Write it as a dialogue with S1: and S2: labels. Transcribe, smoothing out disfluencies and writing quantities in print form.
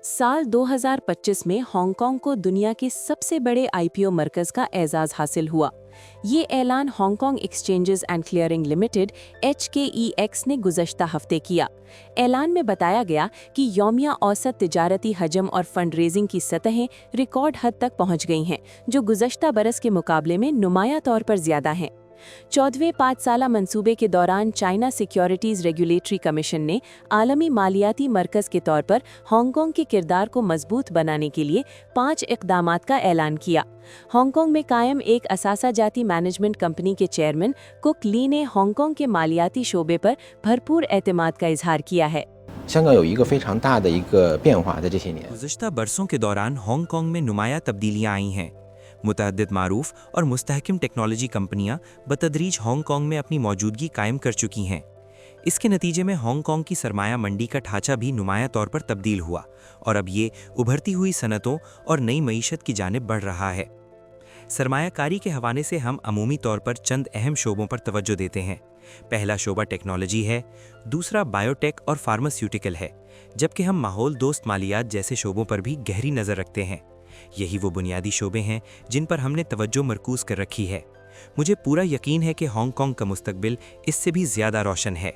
S1: साल 2025 में हांगकांग को दुनिया के सबसे बड़े आईपीओ मरकज का एजाज हासिल हुआ। ये ऐलान Hong Kong exchanges and clearing limited HKEX ने गुज़श्ता हफ्ते किया। ऐलान में बताया गया कि यौमिया औसत तिजारती हजम और फंड रेजिंग की सतहें रिकॉर्ड हद तक पहुंच गई हैं, जो गुज़श्ता बरस के मुकाबले में नुमाया तौर पर ज़्यादा हैं। 14वें 5 साला मंसूबे के दौरान चाइना सिक्योरिटीज रेगुलेटरी कमीशन ने आलमी मालियाती मरकज़ के तौर पर हांगकांग के किरदार को मजबूत बनाने के लिए 5 इक़दामात का ऐलान किया। हांगकांग में कायम एक असासा जाती मैनेजमेंट कंपनी के चेयरमैन कुक ली ने हांगकांग के मालियाती शोबे पर भरपूर एतमाद का इजहार किया है।
S2: 香港有一个非常大的一个变化，在这些年。
S3: गुज़श्ता बरसों के दौरान हांगकांग में नुमाया तब्दीलियां आई हैं। मुतअद्दिद मारूफ और मुस्तहकम टेक्नोलॉजी कंपनियां बतदरीज हांगकांग में अपनी मौजूदगी कायम कर चुकी हैं। इसके नतीजे में हांगकांग की सरमाया मंडी का ढांचा भी नुमाया तौर पर तब्दील हुआ और अब ये उभरती हुई सनतों और नई मईशत की जानिब बढ़ रहा है। सरमायाकारी के हवाले से हम अमूमी तौर पर चंद अहम शोबों पर तवज्जो देते हैं। पहला शोबा टेक्नोलॉजी है, दूसरा बायोटेक और फार्मास्यूटिकल है, जबकि हम माहौल दोस्त मालियात जैसे शोबों पर भी गहरी नज़र रखते हैं। यही वो बुनियादी शोबे हैं जिन पर हमने तवज्जो मरकूज़ कर रखी है। मुझे पूरा यकीन है कि हांगकांग का मुस्तकबिल इससे भी ज़्यादा रोशन है।